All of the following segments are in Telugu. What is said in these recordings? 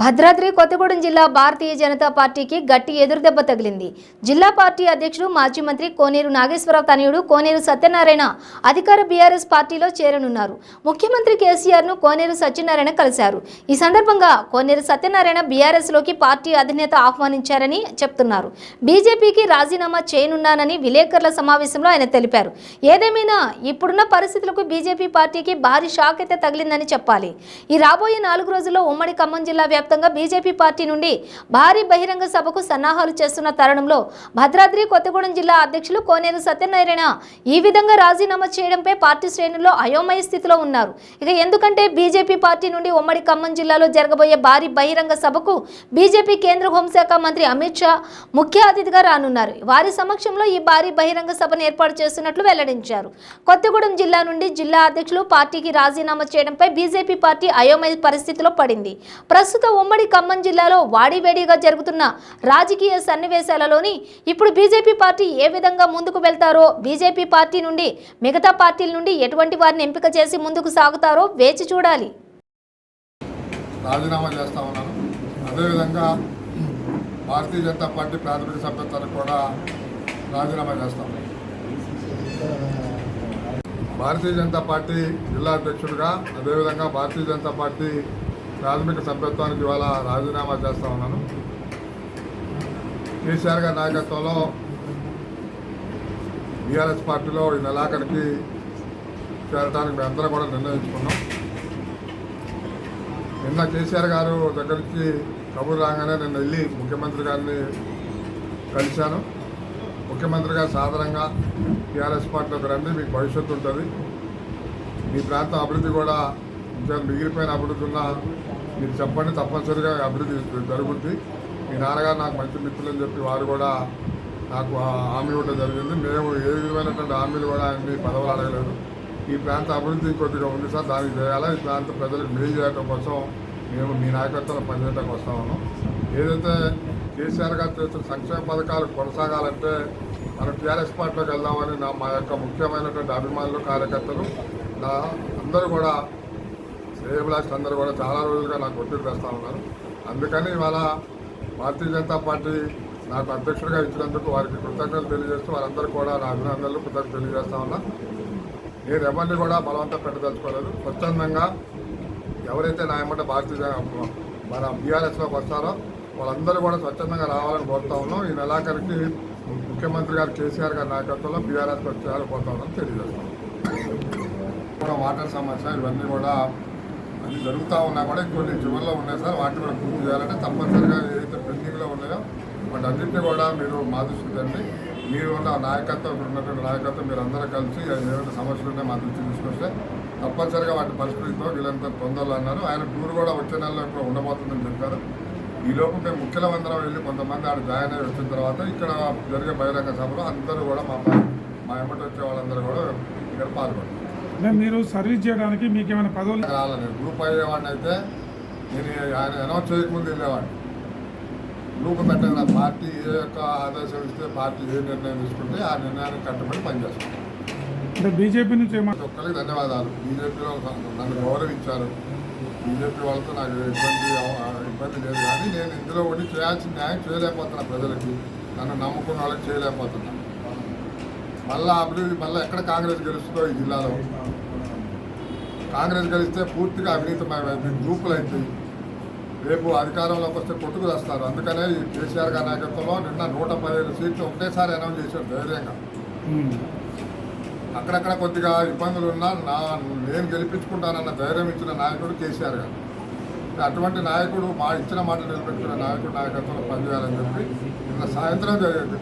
భద్రాద్రి కొత్తగూడెం జిల్లా భారతీయ జనతా పార్టీకి గట్టి ఎదురుదెబ్బ తగిలింది. జిల్లా పార్టీ అధ్యక్షుడు మాజీ మంత్రి కోనేరు నాగేశ్వరరావు తనయుడు కోనేరు సత్యనారాయణ అధికార బీఆర్ఎస్ పార్టీలో చేరనున్నారు. ముఖ్యమంత్రి కేసీఆర్ ను కోనేరు సత్యనారాయణ కలిశారు. ఈ సందర్భంగా కోనేరు సత్యనారాయణ బీఆర్ఎస్ లోకి పార్టీ అధినేత ఆహ్వానించారని చెప్తున్నారు. బీజేపీకి రాజీనామా చేయనున్నానని విలేకరుల సమావేశంలో ఆయన తెలిపారు. ఏదేమైనా ఇప్పుడున్న పరిస్థితులకు బీజేపీ పార్టీకి భారీ షాక్ అయితే తగిలిందని చెప్పాలి. ఈ రాబోయే 4 రోజుల్లో ఉమ్మడి ఖమ్మం జిల్లా వ్యాప్తంగా బీజేపీ పార్టీ నుండి భారీ బహిరంగ సభకు సన్నాహాలు చేస్తున్న తరుణంలో భద్రాద్రి కొత్తగూడెం జిల్లా అధ్యక్షులు కోనేరు సత్యనారాయణ ఈ విధంగా రాజీనామా చేయడంపై పార్టీ శ్రేణుల్లో అయోమయ స్థితిలో ఉన్నారు. ఇక ఎందుకంటే బీజేపీ పార్టీ నుండి ఉమ్మడి ఖమ్మం జిల్లాలో జరగబోయే భారీ బహిరంగ సభకు బీజేపీ కేంద్ర హోంశాఖ మంత్రి అమిత్ షా ముఖ్య అతిథిగా రానున్నారు. వారి సమక్షంలో ఈ భారీ బహిరంగ సభను ఏర్పాటు చేస్తున్నట్లు వెల్లడించారు. కొత్తగూడెం జిల్లా నుండి జిల్లా అధ్యక్షులు పార్టీకి రాజీనామా చేయడంపై బీజేపీ పార్టీ అయోమయ పరిస్థితిలో పడింది. ప్రస్తుత ఉమ్మడి ఖమ్మం జిల్లాలో వాడివేడిగా జరుగుతున్న రాజకీయ సన్నివేశాలలోని ఇప్పుడు బీజేపీ పార్టీ ఏ విధంగా ముందుకు వెళ్తారో, బీజేపీ పార్టీ నుండి మిగతా పార్టీల నుండి ఎటువంటి వారిని ఎంపిక చేసి ముందుకు సాగుతారో వేచి చూడాలి. రాజీనామా చేస్తా ఉన్నాను. అదేవిధంగా భారతీయ జనతా పార్టీ ప్రాథమిక సభ్యత్వానికి కూడా రాజీనామా చేస్తాం. భారతీయ జనతా పార్టీ జిల్లా అధ్యక్షుడిగా అదేవిధంగా భారతీయ జనతా పార్టీ ప్రాథమిక సభ్యత్వానికి ఇవాళ రాజీనామా చేస్తా ఉన్నాను. కేసీఆర్ గారి నాయకత్వంలో బీఆర్ఎస్ పార్టీలో ఈ నెలాఖరికి చేరడానికి మేమందరం కూడా నిర్ణయించుకున్నాం. నిన్న కేసీఆర్ గారు దగ్గర నుంచి కబురు రాగానే నిన్న వెళ్ళి ముఖ్యమంత్రి గారిని కలిశాను. ముఖ్యమంత్రి గారు సాధారణంగా బీఆర్ఎస్ పార్టీలోకి రండి, మీకు భవిష్యత్తు ఉంటుంది, మీ ప్రాంతం అభివృద్ధి కూడా ఇంకా మిగిలిపోయిన అభివృద్ధి ఉన్నా మీరు చెప్పండి, తప్పనిసరిగా అభివృద్ధి జరుగుద్ది. మీ నాన్నగారు నాకు మంచి మిత్రులని చెప్పి వారు కూడా నాకు హామీ ఇవ్వడం జరిగింది. మేము ఏ విధమైనటువంటి హామీలు కూడా ఆయన్ని పదవులు అడగలేదు. ఈ ప్రాంత అభివృద్ధి కొద్దిగా ఉంది సార్, దానికి చేయాలా, ఈ ప్రాంత ప్రజలకు మేలు చేయడం కోసం మేము మీ నాయకత్వంలో పనిచేయడానికి వస్తా ఉన్నాం. ఏదైతే కేసీఆర్ గారు చేస్తున్న సంక్షేమ పథకాలు కొనసాగాలంటే మనం టీఆర్ఎస్ పార్టీలోకి వెళ్దామని మా యొక్క ముఖ్యమైనటువంటి అభిమానులు, కార్యకర్తలు అందరూ కూడా శ్రేయభిలాషులు అందరూ కూడా చాలా రోజులుగా నాకు ఒత్తిడి తెస్తూ ఉన్నారు. అందుకని ఇవాళ భారతీయ జనతా పార్టీ నాకు అధ్యక్షుడిగా ఇచ్చినందుకు వారికి కృతజ్ఞతలు తెలియజేస్తూ వారందరూ కూడా నా అభినందనలు కృతజ్ఞతలు తెలియజేస్తా ఉన్నా. నేను ఎవరిని కూడా బలవంతం పెట్టదలుచుకోలేదు. స్వచ్ఛందంగా ఎవరైతే నా ఏమంటే మన బీఆర్ఎస్లోకి వస్తారో వాళ్ళందరూ కూడా స్వచ్ఛందంగా రావాలని కోరుతా ఉన్నాం. ఈ నెలాఖరికి ముఖ్యమంత్రి గారు కేసీఆర్ గారి నాయకత్వంలో బీఆర్ఎస్కి వచ్చేయాలిపోతా ఉన్నాం తెలియజేస్తాం. కూడా వాటర్ సమస్య ఇవన్నీ కూడా అన్ని జరుగుతూ ఉన్నా కూడా కొన్ని చివరిలో ఉన్నాయి సార్. వాటిని కూడా పూర్తి చేయాలంటే తప్పనిసరిగా ఏదైతే పెండింగ్లో ఉన్నాయో వాటి అన్నింటినీ కూడా మీరు మా దృష్టికి రండి. మీరు ఉన్న నాయకత్వం, ఇప్పుడు ఉన్నటువంటి నాయకత్వం మీరు అందరూ కలిసి ఏమైనా సమస్యలు ఉంటే మా దృష్టికి తీసుకొస్తే తప్పనిసరిగా వాటి పరిస్థితితో వీళ్ళంతా తొందరలో అన్నారు. ఆయన టూర్ కూడా వచ్చే నెలలో ఇప్పుడు ఉండబోతుందని చెప్పారు. ఈలోపు మేము ముఖ్యమంత్రం వెళ్ళి కొంతమంది ఆడ జాయిన్ అయ్యి వచ్చిన తర్వాత ఇక్కడ జరిగే బహిరంగ సభలో అందరూ కూడా మా ఎమ్మటి వచ్చే వాళ్ళందరూ కూడా ఇక్కడ పాల్గొంటారు. మీరు సర్వీస్ చేయడానికి మీకు ఏమైనా పదవులు రాలని గ్రూప్ అయ్యేవాడిని అయితే నేను ఆయన అనౌన్స్ చేయకముందు వెళ్ళేవాడిని. గ్రూప్ పెట్టిన పార్టీ ఏ యొక్క ఆదేశం ఇస్తే పార్టీ ఏ నిర్ణయం తీసుకుంటే ఆ నిర్ణయానికి కట్టుబడి పనిచేస్తాం. అంటే బీజేపీ నుంచి ఒక్కరికి ధన్యవాదాలు. బీజేపీలో నన్ను గౌరవించారు. బీజేపీ వాళ్ళతో నాకు ఇబ్బంది లేదు. కానీ నేను ఇందులో ఉండి చేయాల్సిన న్యాయం చేయలేకపోతున్నా. ప్రజలకి నన్ను నమ్ముకున్న వాళ్ళకి చేయలేకపోతున్నా. మళ్ళీ అభివృద్ధి మళ్ళీ ఎక్కడ కాంగ్రెస్ గెలుస్తుందో ఈ జిల్లాలో కాంగ్రెస్ గెలిస్తే పూర్తిగా అవినీతమయమైంది, గ్రూపులు అవుతాయి. రేపు అధికారంలోకి వస్తే కొట్టుకు వస్తారు. అందుకనే ఈ కేసీఆర్ గారి నాయకత్వంలో నిన్న 115 సీట్లు ఒకటేసారి అనౌన్స్ చేశారు ధైర్యంగా. అక్కడక్కడ కొద్దిగా ఇబ్బందులు ఉన్నా నేను గెలిపించుకుంటానన్న ధైర్యం ఇచ్చిన నాయకుడు కేసీఆర్ గారు. అటువంటి నాయకుడు ఇచ్చిన మాట నిలబెట్టుకున్న నాయకుడు నాయకత్వంలో పనిచేయాలని చెప్పి నిన్న సాయంత్రం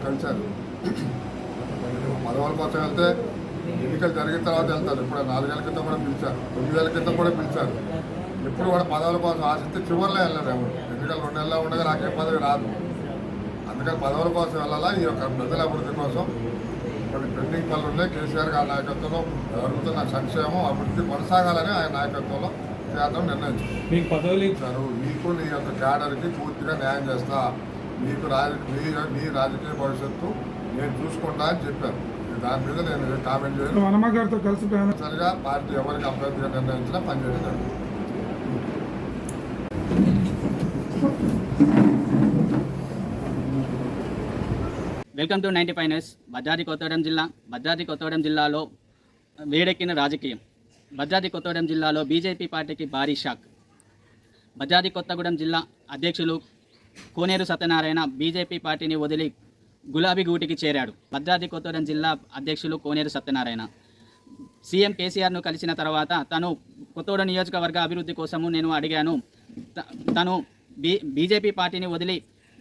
కలిశారు. పదవుల కోసం వెళ్తే ఎన్నికలు జరిగిన తర్వాత వెళ్తారు. ఇప్పుడు 4 ఏళ్ల క్రితం కూడా పిలిచారు, 9 ఏళ్ల క్రితం కూడా పిలిచారు. ఎప్పుడు కూడా పదవుల కోసం ఆశిస్తే చివరిలో వెళ్ళారు. ఎవరు ఎన్నికలు 2 నెలల్లో ఉండగా నాకే పదవి రాదు. అందుకని పదవుల కోసం వెళ్ళాలా, ఈ యొక్క ప్రజల అభివృద్ధి కోసం కొన్ని పెండింగ్ పనులు ఉన్నాయి. కేసీఆర్ గారి నాయకత్వంలో జరుగుతున్న సంక్షేమం అభివృద్ధి కొనసాగాలని ఆయన నాయకత్వంలో చేద్దాం నిర్ణయించారు. మీకు పదవులు ఇచ్చారు. మీకు నీ యొక్క క్యాడర్కి పూర్తిగా న్యాయం చేస్తా, మీకు నీ రాజకీయ భవిష్యత్తు నేను చూసుకుంటా అని చెప్పారు. దాని మీద నేను కామెంట్ చేయను. హనుమ గారితో కలిసి సరిగా పార్టీ ఎవరికి అభ్యర్థిగా నిర్ణయించినా పనిచేయడం జరుగుతుంది. Welcome to 95 news. Bhadradri Kothagudem జిల్లాలో వేడెక్కిన రాజకీయం. భద్రాద్రి కొత్తగూడెం జిల్లాలో బీజేపీ పార్టీకి భారీ షాక్. భద్రాద్రి కొత్తగూడెం జిల్లా అధ్యక్షులు కోనేరు సత్యనారాయణ బీజేపీ పార్టీని వదిలి గులాబీ గూటికి చేరాడు. భద్రాద్రి కొత్తగూడెం జిల్లా అధ్యక్షులు కోనేరు సత్యనారాయణ సీఎం కేసీఆర్ను కలిసిన తర్వాత తను కొత్తగూడెం నియోజకవర్గ అభివృద్ధి కోసము నేను అడిగాను. తను బీజేపీ పార్టీని వదిలి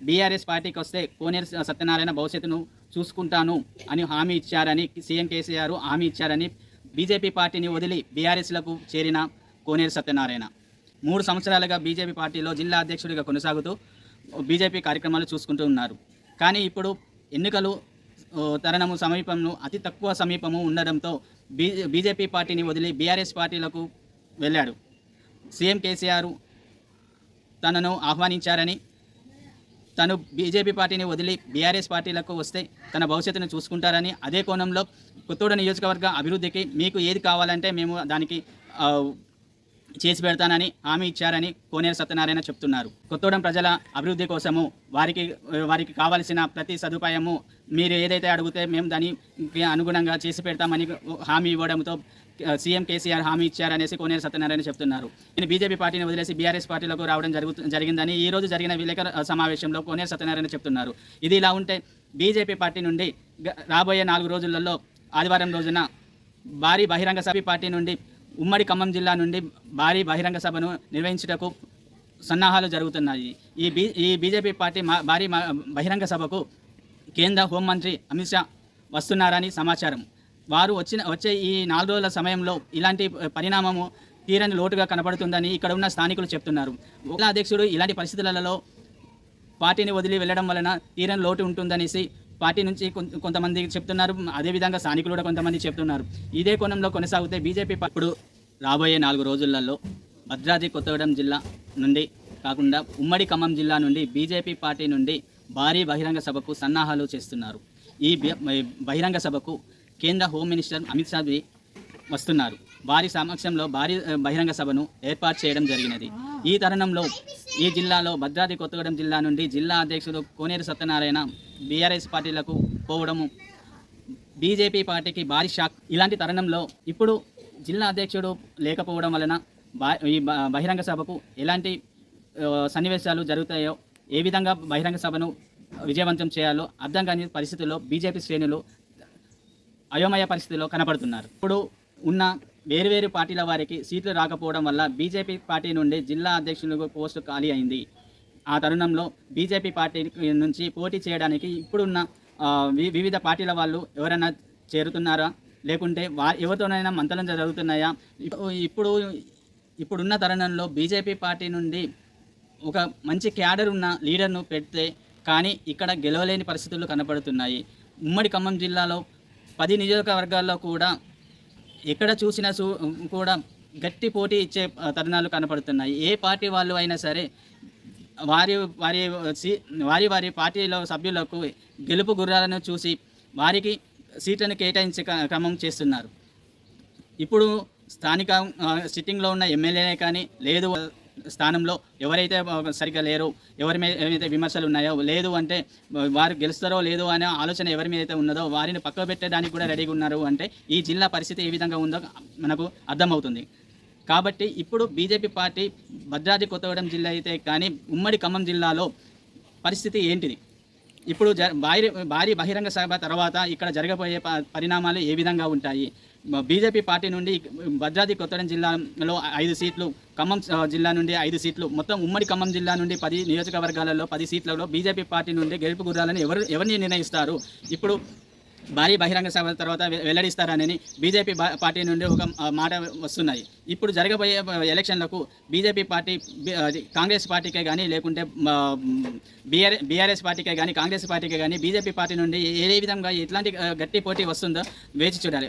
బీఆర్ఎస్ పార్టీకి వస్తే కోనేరు సత్యనారాయణ భవిష్యత్తును చూసుకుంటాను అని హామీ ఇచ్చారని సీఎం కేసీఆర్ హామీ ఇచ్చారని బీజేపీ పార్టీని వదిలి బీఆర్ఎస్లకు చేరిన కోనేరు సత్యనారాయణ 3 సంవత్సరాలుగా బీజేపీ పార్టీలో జిల్లా అధ్యక్షుడిగా కొనసాగుతూ బీజేపీ కార్యక్రమాలు చూసుకుంటూ ఉన్నారు. కానీ ఇప్పుడు ఎన్నికలు తరుణము సమీపంలో అతి తక్కువ సమీపము ఉండడంతో బీజేపీ పార్టీని వదిలి బీఆర్ఎస్ పార్టీలకు వెళ్ళాడు. సీఎం కేసీఆర్ తనను ఆహ్వానించారని తను బీజేపీ పార్టీని వదిలి బీఆర్ఎస్ పార్టీలకు వస్తే తన భవిష్యత్తును చూసుకుంటారని, అదే కోణంలో కొత్తగూడెం నియోజకవర్గ అభివృద్ధికి మీకు ఏది కావాలంటే మేము దానికి చేసి పెడతానని హామీ ఇచ్చారని కోనేరు సత్యనారాయణ చెప్తున్నారు. కొత్తగూడెం ప్రజల అభివృద్ధి కోసము వారికి కావాల్సిన ప్రతి సదుపాయము మీరు ఏదైతే అడిగితే మేము దానికి అనుగుణంగా చేసి పెడతామని హామీ ఇవ్వడంతో సీఎం కేసీఆర్ హామీ ఇచ్చారనేసి కోనేరు సత్యనారాయణ చెప్తున్నారు. నేను బీజేపీ పార్టీని వదిలేసి బీఆర్ఎస్ పార్టీలకు రావడం జరిగిందని ఈ రోజు జరిగిన విలేకరుల సమావేశంలో కోనేరు సత్యనారాయణ చెప్తున్నారు. ఇది ఇలా ఉంటే బీజేపీ పార్టీ నుండి రాబోయే 4 రోజులలో ఆదివారం రోజున భారీ బహిరంగ సభ పార్టీ నుండి ఉమ్మడి ఖమ్మం జిల్లా నుండి భారీ బహిరంగ సభను నిర్వహించుటకు సన్నాహాలు జరుగుతున్నాయి. ఈ బీజేపీ పార్టీ భారీ బహిరంగ సభకు కేంద్ర హోంమంత్రి అమిత్ షా వస్తున్నారని సమాచారం. వారు వచ్చే ఈ 4 రోజుల సమయంలో ఇలాంటి పరిణామము తీరని లోటుగా కనబడుతుందని ఇక్కడ ఉన్న స్థానికులు చెప్తున్నారు. జిల్లా అధ్యక్షుడు ఇలాంటి పరిస్థితులలో పార్టీని వదిలి వెళ్ళడం వలన తీరని లోటు ఉంటుందనేసి పార్టీ నుంచి కొంతమంది చెప్తున్నారు. అదేవిధంగా స్థానికులు కూడా కొంతమంది చెప్తున్నారు. ఇదే కోణంలో కొనసాగితే బీజేపీ ఇప్పుడు రాబోయే 4 రోజులలో భద్రాద్రి కొత్తగూడెం జిల్లా నుండి కాకుండా ఉమ్మడి ఖమ్మం జిల్లా నుండి బీజేపీ పార్టీ నుండి భారీ బహిరంగ సభకు సన్నాహాలు చేస్తున్నారు. ఈ బహిరంగ సభకు కేంద్ర హోమ్ మినిస్టర్ అమిత్ షా వస్తున్నారు. వారి సమక్షంలో భారీ బహిరంగ సభను ఏర్పాటు చేయడం జరిగినది. ఈ తరుణంలో ఈ జిల్లాలో భద్రాద్రి కొత్తగూడెం జిల్లా నుండి జిల్లా అధ్యక్షుడు కోనేరు సత్యనారాయణ బీఆర్ఎస్ పార్టీలకు పోవడము బీజేపీ పార్టీకి భారీ షాక్. ఇలాంటి తరుణంలో ఇప్పుడు జిల్లా అధ్యక్షుడు లేకపోవడం వలన ఈ బహిరంగ సభకు ఎలాంటి సన్నివేశాలు జరుగుతాయో, ఏ విధంగా బహిరంగ సభను విజయవంతం చేయాలో అర్థం కాని పరిస్థితుల్లో బీజేపీ శ్రేణులు అయోమయ పరిస్థితిలో కనపడుతున్నారు. ఇప్పుడు ఉన్న వేరువేరు పార్టీల వారికి సీట్లు రాకపోవడం వల్ల బీజేపీ పార్టీ నుండి జిల్లా అధ్యక్షులకు పోస్టు ఖాళీ అయింది. ఆ తరుణంలో బీజేపీ పార్టీ నుంచి పోటీ చేయడానికి ఇప్పుడున్న వివిధ పార్టీల వాళ్ళు ఎవరైనా చేరుతున్నారా, లేకుంటే ఎవరితోనైనా మంతనం జరుగుతున్నాయా? ఇప్పుడున్న తరుణంలో బీజేపీ పార్టీ నుండి ఒక మంచి క్యాడర్ ఉన్న లీడర్ను పెడితే కానీ ఇక్కడ గెలవలేని పరిస్థితులు కనపడుతున్నాయి. ఉమ్మడి ఖమ్మం జిల్లాలో 10 నియోజకవర్గాల్లో కూడా ఎక్కడ చూసినా కూడా గట్టి పోటీ ఇచ్చే తరుణాలు కనపడుతున్నాయి. ఏ పార్టీ వాళ్ళు అయినా సరే వారి పార్టీలో సభ్యులకు గెలుపు గుర్రాలను చూసి వారికి సీట్లను కేటాయించే క్రమం చేస్తున్నారు. ఇప్పుడు స్థానిక సిట్టింగ్లో ఉన్న ఎమ్మెల్యేనే కానీ లేదు స్థానంలో ఎవరైతే సరిగ్గా లేరో, ఎవరి మీద ఏమైతే విమర్శలు ఉన్నాయో, లేదు అంటే వారు గెలుస్తారో లేదో అనే ఆలోచన ఎవరి మీద అయితే ఉన్నదో వారిని పక్కకు పెట్టడానికి కూడా రెడీగా ఉన్నారు అంటే ఈ జిల్లా పరిస్థితి ఏ విధంగా ఉందో మనకు అర్థమవుతుంది. కాబట్టి ఇప్పుడు బీజేపీ పార్టీ భద్రాద్రి కొత్తగూడెం జిల్లా అయితే కానీ ఉమ్మడి ఖమ్మం జిల్లాలో పరిస్థితి ఏంటిది? ఇప్పుడు భారీ బహిరంగ సభ తర్వాత ఇక్కడ జరగబోయే పరిణామాలు ఏ విధంగా ఉంటాయి? బీజేపీ పార్టీ నుండి భద్రాద్రి కొత్తగూడెం జిల్లాలో 5 సీట్లు, ఖమ్మం జిల్లా నుండి 5 సీట్లు, మొత్తం ఉమ్మడి ఖమ్మం జిల్లా నుండి 10 నియోజకవర్గాలలో 10 సీట్లలో బీజేపీ పార్టీ నుండి గెలుపు గుర్రాలను ఎవరిని నిర్ణయిస్తారు? ఇప్పుడు భారీ బహిరంగ సభ తర్వాత వెల్లడిస్తారని బీజేపీ పార్టీ నుండి ఒక మాట వస్తున్నాయి. ఇప్పుడు జరగబోయే ఎలక్షన్లకు బీజేపీ పార్టీ కాంగ్రెస్ పార్టీకే కానీ, లేకుంటే బీఆర్ఎస్ పార్టీకే కానీ, కాంగ్రెస్ పార్టీకే కానీ బీజేపీ పార్టీ నుండి ఏ విధంగా ఎట్లాంటి గట్టి పోటీ వస్తుందో వేచి చూడాలి.